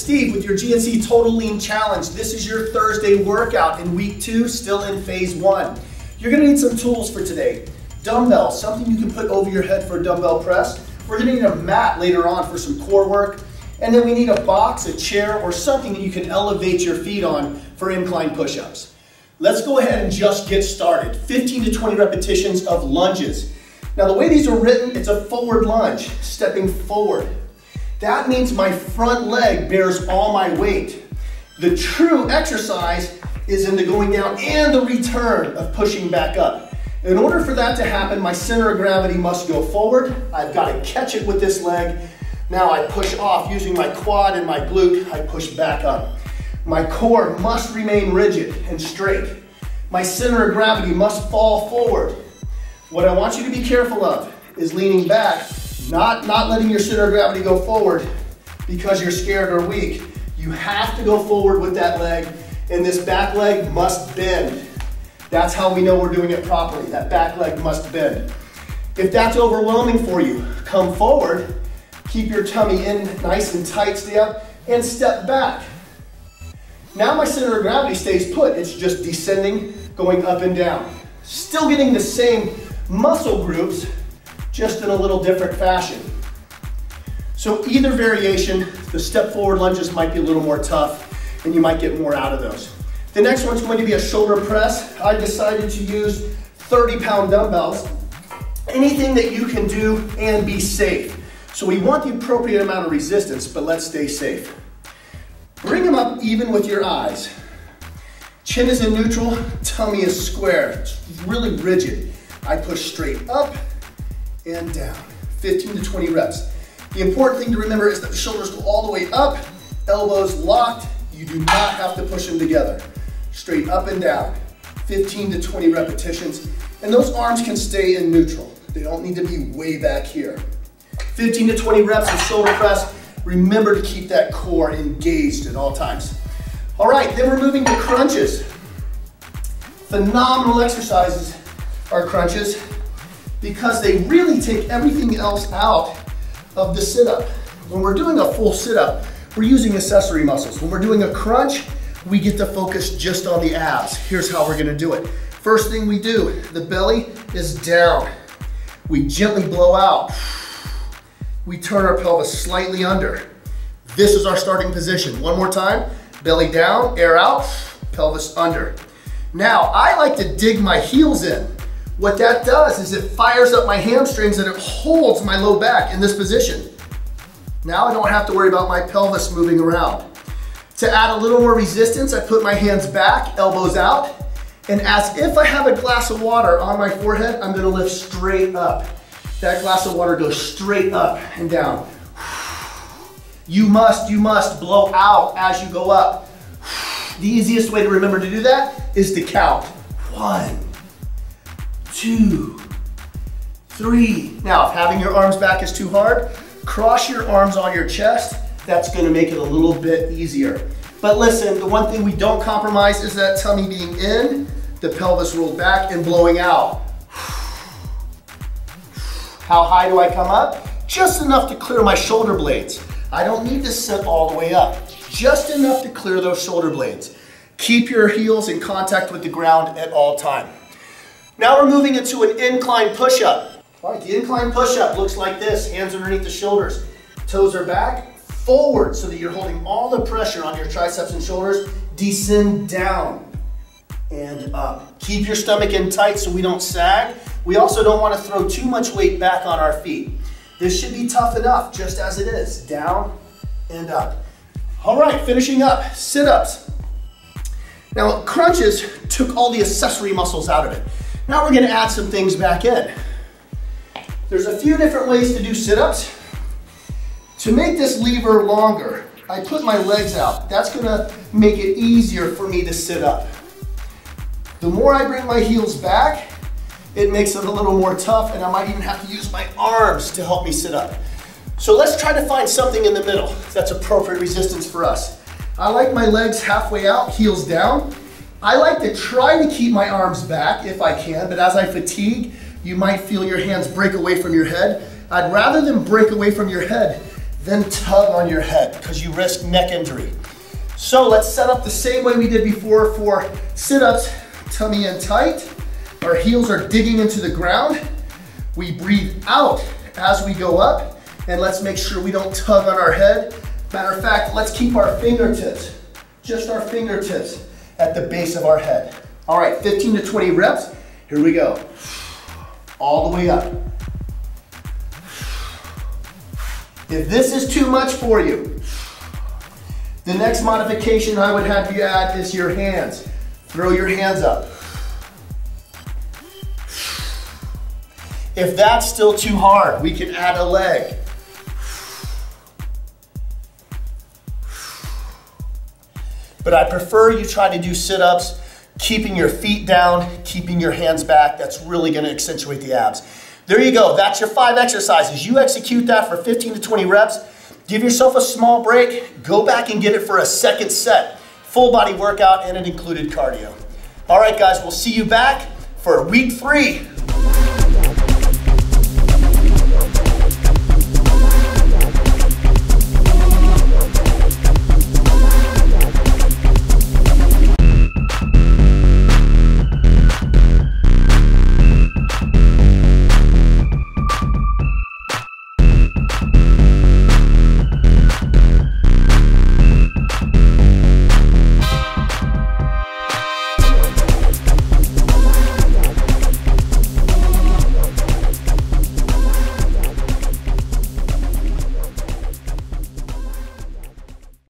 Steve with your GNC Total Lean Challenge. This is your Thursday workout in week 2, still in phase 1. You're gonna need some tools for today. Dumbbells, something you can put over your head for a dumbbell press. We're gonna need a mat later on for some core work. And then we need a box, a chair, or something that you can elevate your feet on for incline push-ups. Let's go ahead and just get started. 15 to 20 repetitions of lunges. Now the way these are written, it's a forward lunge, stepping forward. That means my front leg bears all my weight. The true exercise is in the going down and the return of pushing back up. In order for that to happen, my center of gravity must go forward. I've got to catch it with this leg. Now I push off using my quad and my glute. I push back up. My core must remain rigid and straight. My center of gravity must fall forward. What I want you to be careful of is leaning back, not letting your center of gravity go forward because you're scared or weak. You have to go forward with that leg, and this back leg must bend. That's how we know we're doing it properly. That back leg must bend. If that's overwhelming for you, come forward, keep your tummy in nice and tight, stay up, and step back. Now my center of gravity stays put. It's just descending, going up and down. Still getting the same muscle groups, just in a little different fashion. So either variation, the step forward lunges might be a little more tough and you might get more out of those. The next one's going to be a shoulder press. I decided to use 30-pound dumbbells. Anything that you can do and be safe. So we want the appropriate amount of resistance, but let's stay safe. Bring them up even with your eyes. Chin is in neutral, tummy is square. It's really rigid. I push straight up and down, 15 to 20 reps. The important thing to remember is that the shoulders go all the way up, elbows locked. You do not have to push them together. Straight up and down, 15 to 20 repetitions. And those arms can stay in neutral. They don't need to be way back here. 15 to 20 reps of shoulder press. Remember to keep that core engaged at all times. All right, then we're moving to crunches. Phenomenal exercises are crunches, because they really take everything else out of the sit-up. When we're doing a full sit-up, we're using accessory muscles. When we're doing a crunch, we get to focus just on the abs. Here's how we're gonna do it. First thing we do, the belly is down. We gently blow out. We turn our pelvis slightly under. This is our starting position. One more time, belly down, air out, pelvis under. Now, I like to dig my heels in. What that does is it fires up my hamstrings and it holds my low back in this position. Now I don't have to worry about my pelvis moving around. To add a little more resistance, I put my hands back, elbows out, and as if I have a glass of water on my forehead, I'm gonna lift straight up. That glass of water goes straight up and down. You must blow out as you go up. The easiest way to remember to do that is to count. 1, 2, 3. Now, if having your arms back is too hard, cross your arms on your chest. That's gonna make it a little bit easier. But listen, the one thing we don't compromise is that tummy being in, the pelvis rolled back, and blowing out. How high do I come up? Just enough to clear my shoulder blades. I don't need to sit all the way up. Just enough to clear those shoulder blades. Keep your heels in contact with the ground at all time. Now we're moving into an incline push-up. All right, the incline push-up looks like this. Hands underneath the shoulders. Toes are back, forward, so that you're holding all the pressure on your triceps and shoulders. Descend down and up. Keep your stomach in tight so we don't sag. We also don't want to throw too much weight back on our feet. This should be tough enough, just as it is. Down and up. All right, finishing up, sit-ups. Now, crunches took all the accessory muscles out of it. Now we're gonna add some things back in. There's a few different ways to do sit-ups. To make this lever longer, I put my legs out. That's gonna make it easier for me to sit up. The more I bring my heels back, it makes it a little more tough, and I might even have to use my arms to help me sit up. So let's try to find something in the middle that's appropriate resistance for us. I like my legs halfway out, heels down. I like to try to keep my arms back if I can, but as I fatigue, you might feel your hands break away from your head. I'd rather them break away from your head then tug on your head because you risk neck injury. So let's set up the same way we did before for sit-ups, tummy in tight. Our heels are digging into the ground. We breathe out as we go up, and let's make sure we don't tug on our head. Matter of fact, let's keep our fingertips, just our fingertips, at the base of our head. All right, 15 to 20 reps. Here we go. All the way up. If this is too much for you, the next modification I would have you add is your hands. Throw your hands up. If that's still too hard, we can add a leg. But I prefer you try to do sit-ups, keeping your feet down, keeping your hands back. That's really gonna accentuate the abs. There you go, that's your 5 exercises. You execute that for 15 to 20 reps. Give yourself a small break, go back and get it for a second set. Full body workout and it included cardio. All right guys, we'll see you back for week 3